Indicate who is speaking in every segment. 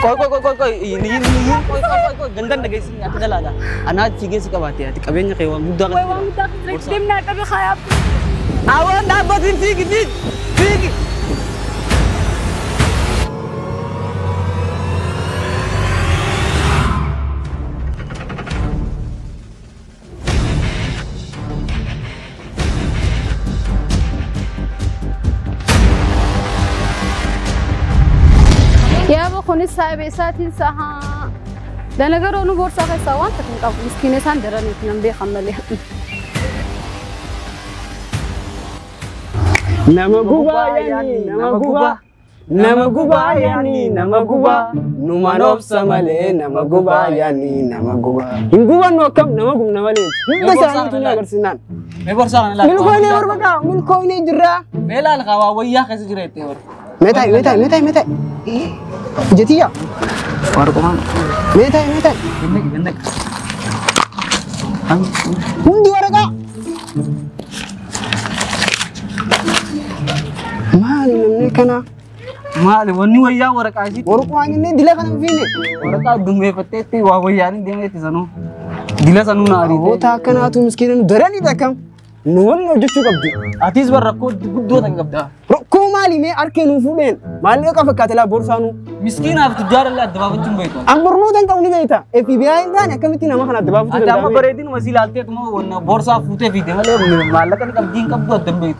Speaker 1: Koy ini koy gandan na guys ati dalaga ana sige si kabati ati kabenya kay wang muda ka
Speaker 2: tim na tabi khayap
Speaker 1: awan dapat sige sige
Speaker 2: يا أبو خوني سايبة ساتين سها ده نجارو نبور ساقي سوان تكون كاب مسكينة ساندراني تنبي خملي
Speaker 1: nama guba yani nama guba numanop samale nama guba yani nama guba inguba no kam nama gum nama le inda sa ni agar sinan me borsa la min ko ne war baka min ko ne jira bela al qawa waya khas jirete war meta jetiya war ko man meta bennek hundi waraka mali namne kana mali wonni waya waraka ji warko ani dila kana fini waraka dumbe patete wa waya ni demete sanu dila sanu na ari hota kana tu miskinin darani takam نولو جتشو قبدي أتيز بركو قدو تنقبدا ركو مالي مي أركينو فولين مالي لك فكاتلا بورسانو مسكين أف تجار الله دبابة جنبيتو أمبرنو تنكا وني بيتا FBI دانيا كمتينا ما خنا دبابة جنبيتو أتا ما بريدين وسيلاتي تما ونا بورسا فوتة فيديو مالي مالك أنا كبدين كبدو جنبيتو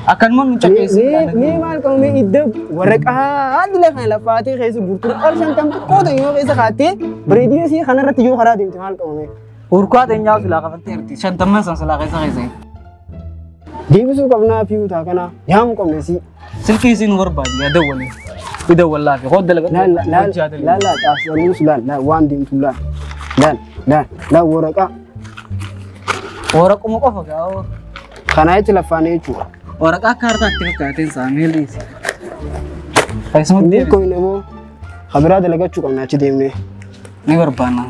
Speaker 1: أكن من نشكيس مي مال كم مي إدب ورك هذا لك هلا فاتي خيس بورتو أرشان تام كودا يوم خيس خاتي بريدين سي خنا رتيجو خرا ديم تمال كم مي urquat enjau silakan penterti shantaman sang silakan saya dia bisa kena piu tak kena yang kau nasi silki sin warban ya dawali ida wallahi khod dalag la tasanu sulan la wandim sulan la warak umu apa kau kana itu lafane itu warak akar tak tikatin samili kayak semut dia kau ini mo khabira dalag cukup naci demne ni warbana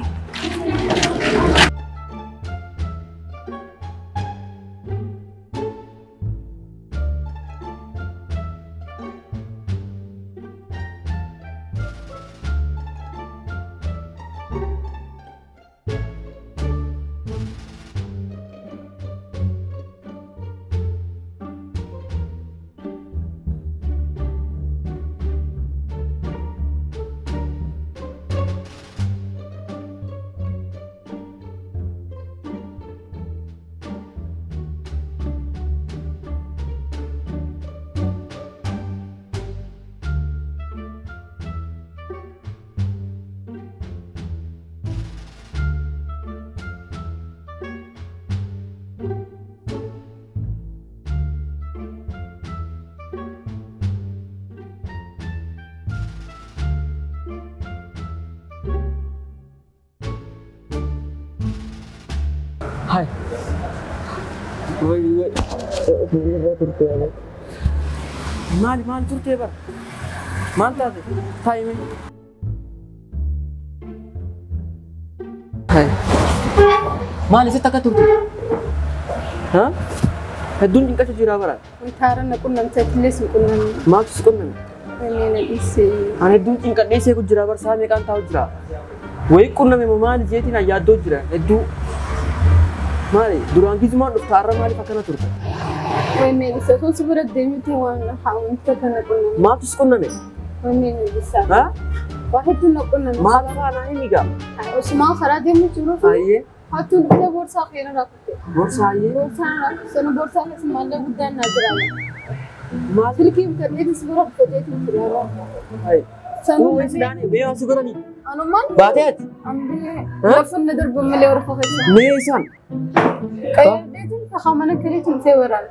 Speaker 1: Hai. Woi. Turte aba. Mal turte aba. Manta de. Time. Hai. Mal ise taka turte. Ha? Hedun jinka jira bara.
Speaker 2: Untara na kunnan tetles kunnan.
Speaker 1: Max kunnan.
Speaker 2: Nene isi.
Speaker 1: Ane dun jinka dese ku jira bara sa me kan tahu jira. Woi kunnan me mal jeti na yaddo jira. Edu مالي دوران كيس ما نفتار مالي فكنا ترتا.
Speaker 2: وين نيسا تو سبرة دميتي وانا حاول تكنا كنا.
Speaker 1: ما تسكننا نه.
Speaker 2: وين نيسا.
Speaker 1: ها؟
Speaker 2: واحد تنا كنا.
Speaker 1: ما أنا إيميكا.
Speaker 2: وسمع خرا دمي تشوفه.
Speaker 1: أيه.
Speaker 2: هاتون بده بورصة خيرنا راكته.
Speaker 1: بورصة أيه.
Speaker 2: بورصة سنو بورصة لسه ماله بدنا نجرا. ما تلقي بترمي تسبرة بتجي تجرا.
Speaker 1: أيه. سنو ويسداني بيا سكراني.
Speaker 2: أنا مان.
Speaker 1: بعدين.
Speaker 2: أمري. لفن ندر بملي ورفقه.
Speaker 1: ميسان.
Speaker 2: كيف بيتم فخامنا كريت نسيوران.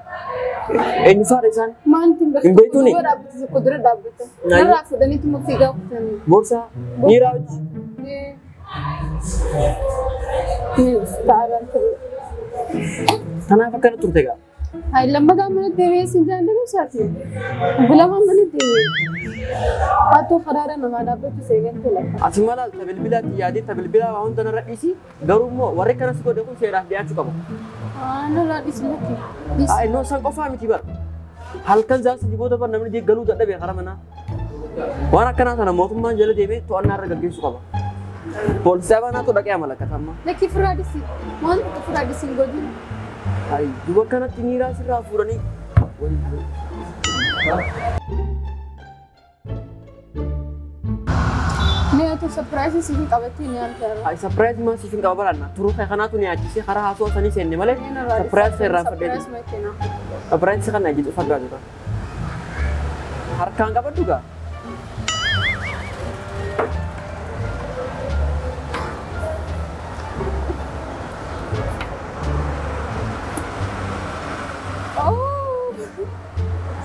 Speaker 1: إني فارسان.
Speaker 2: ما أنتم بس.
Speaker 1: إن بيتوني.
Speaker 2: ورابط قدرة دابته. نرى فدني تمو فيجا وقتني.
Speaker 1: بورصة. نيراج.
Speaker 2: نستعرض.
Speaker 1: أنا فكرت ترتجع.
Speaker 2: هاي لما قامنا الدنيا سنجان لنا ساتي. بلا ما من الدنيا. أتو خرارة نماذج بتسيجن كله.
Speaker 1: أسمعنا تبلبلا تيادي تبلبلا وهم تنا رئيسي دارومو وريك أنا سكوا دكتور سيرah dia cukup.
Speaker 2: أنا رئيس لكي.
Speaker 1: أي نو سان كفا متبر. هل كان زاس جيبوا ده پر نمني دي غلو ده بيخارا منا.
Speaker 3: Waan akkanaa sana mootummaan jala deemee to'annaa irra gaggeessuu qaba. Poolisii abaanaa tu dhaqee amalakata amma.
Speaker 2: Lakki firaadisi. Waan firaadisi hin godhin.
Speaker 3: Ay, duba kanatti miiraa sirraa fuudhanii.
Speaker 2: Ni atu surprise siifin qabattee ni argara.
Speaker 3: Ay, surprise maa siifin qaba balanna. Turuu kan kanaatu ni ajjisee karaa haasoo sanii seenne malee surprise irraa fadhee. Surprise kan ajjisu faggaatu. Harkaan qabaddu gaa.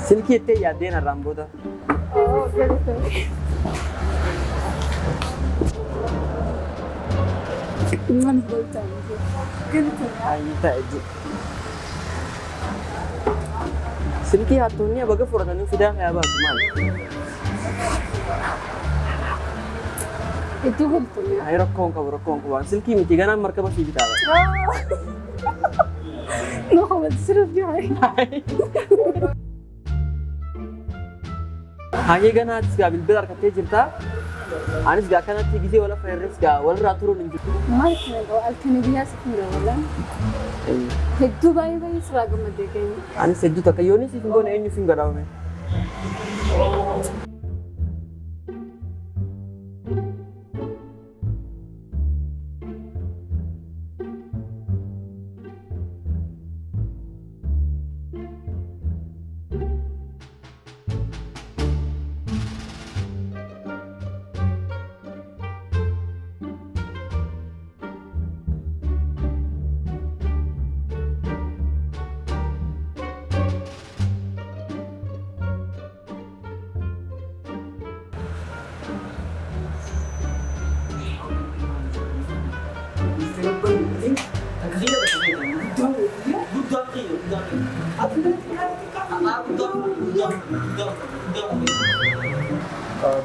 Speaker 3: Silki ittee yaaddeen har'aan booda.
Speaker 2: Mana boltaan.
Speaker 3: Ayi ta'e. Silki hattoonni baga fudhatanii fidaa yaa baatu maal?
Speaker 2: Itti bultuun.
Speaker 3: Ayi rakkoon qabu waan silkii miti ganaan markaba sii bitaadha.
Speaker 2: No comment sirriitti jahay.
Speaker 3: Hanya ganaatis gaa bilbila harkattee jirtaa. Anis gaa kanatti gisee wala fayyadames gaa walirraa turuun hin jirtu.
Speaker 2: Maal kana gaa halkanii biyyaa siif hin gabalan. Hedduu baay'ee sirraa gammadee keenya.
Speaker 3: Anis hedduu takka yoonii siif hin goone eenyuuf hin gadhaawame.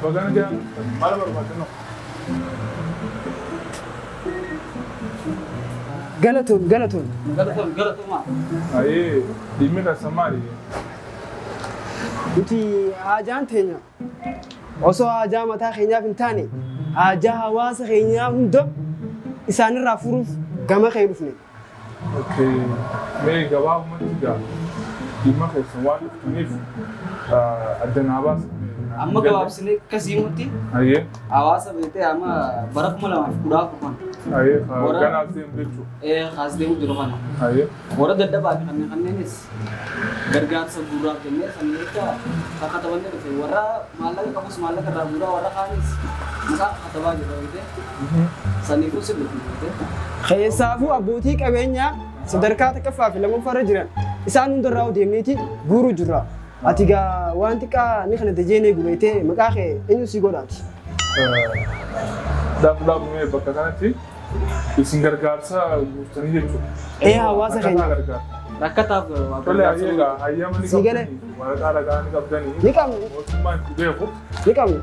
Speaker 4: Bagan dia malam bermacam no.
Speaker 1: Galatun.
Speaker 3: Mah.
Speaker 4: Aye, di mana samari?
Speaker 1: Nuti haajaan teenya osoo haajaa mataa keenyaaf hin taane haajaa hawaasa keenyaa hunda isaanirraa furuuf gama kee dhufne.
Speaker 4: Okay, mee gabaa uummatni gaa dhimma keessan waan dhuftaniif addanaa baasa.
Speaker 1: Amma gabaabsinee akkasii mutti hawaasa beektee amma bara 2014
Speaker 4: Aye, kanaaf deemu jechuudha.
Speaker 1: Kaas deemu jiru kana. Warra dadhabaa fi kanneenis gargaarsa gurraaf jennee sanii akka kakatabannee dhufe warra maallaqa qabus maallaqa irraa gurraa warra kaanis maqaa katabaa jiru beektee saniifuu sirriitti beektee. Keessaafuu abbootii qabeenyaa sadarkaa tokkoffaa fi lammaffaarra jiran isaan hundarraa deemneeti guuruu jirra. Ati gaa waan xiqqaa ni kana dajeenee gubeetee maqaa kee eenyu si godhaati?
Speaker 4: Dhaabee bakka kanatti isin gargaarsa guuttanii jechuudha.
Speaker 1: Hawaasa keenya
Speaker 3: Rakkataaf
Speaker 4: tolee ayyeegaa hayyama ni
Speaker 1: qabdanii
Speaker 4: waraqaa ragaa ni qabdanii
Speaker 1: ni qabnu
Speaker 4: mootummaan itti beeku
Speaker 1: ni qabnu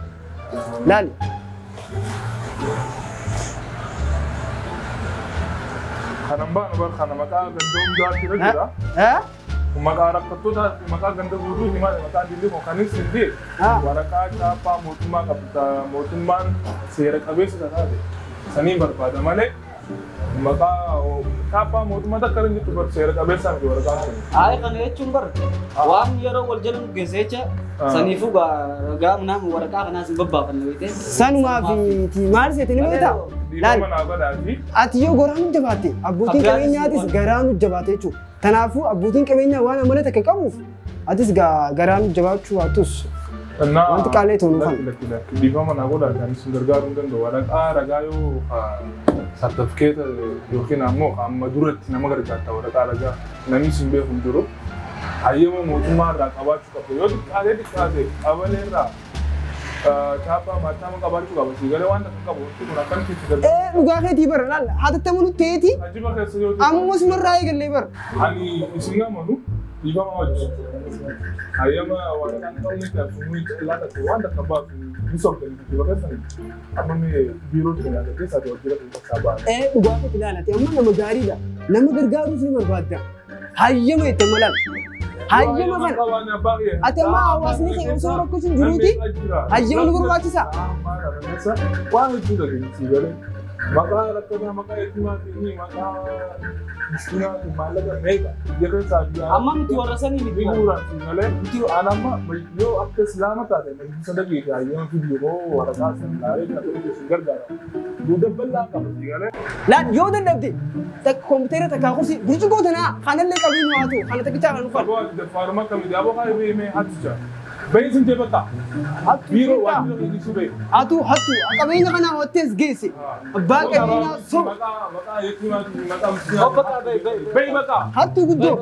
Speaker 1: laali.
Speaker 4: Kanan baanu bar kana maqaa ganda hundaatti irra jira. Maqaa rakkattoota maqaa ganda guutuu himaa maqaa dillee kanis illee waraqaa chaappaa mootummaa qabda mootummaan seera qabeessa taate saniin barbaada malee maqaa chaappaa mootummaa takka hin jirtu bar seera qabeessaa miti waraqaan sun.
Speaker 1: Kana jechuun bar waan yeroo wal jala nu geesse jecha saniifuu ragaa naam waraqaa kanaas hin babbaafanne beekte. Sanumaa fi maal seete ni beektaa?
Speaker 4: Dhiibama naa godhaati.
Speaker 1: Ati yoo goraan jabaate abbootiin qabeenyaatis garaan jabaate jechuudha. Kanaafuu abbootiin qabeenyaa waan amala takka qabuuf atis garaan jabaachuu waatus wanti qaalee ta'uu nufan.
Speaker 4: Dhiibama naa godhaati anis gargaaruu hin danda'u. Waraqaa ragaa yoo sartifikeeta yookiin ammoo amma duratti nama gargaarta waraqaa ragaa namni sin beeku hin jiru. Hayyama mootummaa irraa qabaachuu qabdu yoo xiqqaate qabalee irraa chaappaa maataama qabaachuu qaba. Siigalee waan akka qabu wanti kun akkamitti itti gargaara?
Speaker 1: Dhugaa keetii bara laal hatattamu nutti ta'eeti.
Speaker 4: Ajiba keessa yoo ta'u.
Speaker 1: Ammas marraa eegallee bara.
Speaker 4: Ani isin amanu dhiibama wajjin. Hayyama waraqaan qabne jaarfumuu callaa ta'e waan akka baasu ni soogdanii dhiiba keessanii. Amma mee biiroo keenya keessaa wajjira kan bakkaa ba'a.
Speaker 1: Dhugaa keetii laalate amma nama gaariidha. Nama gargaaruuf ni barbaadda. Hayyama itti malaan. Hayyama kana. Ati amma hawaasni kee osoo rakkoon jiruuti. Hayyama nu barbaachisa.
Speaker 4: Waan hedduu dhageessi galee. Maqaa rakkataa maqaa eegumaati maqaa miskiinaati maallaqa meeqa jedhee saafiyaa.
Speaker 1: Amma nuti warra sanii miti.
Speaker 4: Biguuraati malee nuti anamma yoo akka islaama taate nagisa dhageessaa yoo fiidiyoo waraqaa sana laalee kan ta'e gargaara. Duudabbalaa qaba galee.
Speaker 1: Laan yoo dadhabde takka kompiitara takkaa kursi burcuqoo tanaa kanallee qabii nu haatu kana takkichaa kan dhufan.
Speaker 4: Aboo dafaaruma kamidha aboo kaa beemee hatticha. Bayin sin jebata. Biro waan biro ni sube.
Speaker 1: Atu hatu qabeenya kana hotes geesse. Abbaa qabeenya so.
Speaker 4: Maka yetima maka muslimaa.
Speaker 3: Bakka
Speaker 4: Bayi maka.
Speaker 1: Hatu guddoo.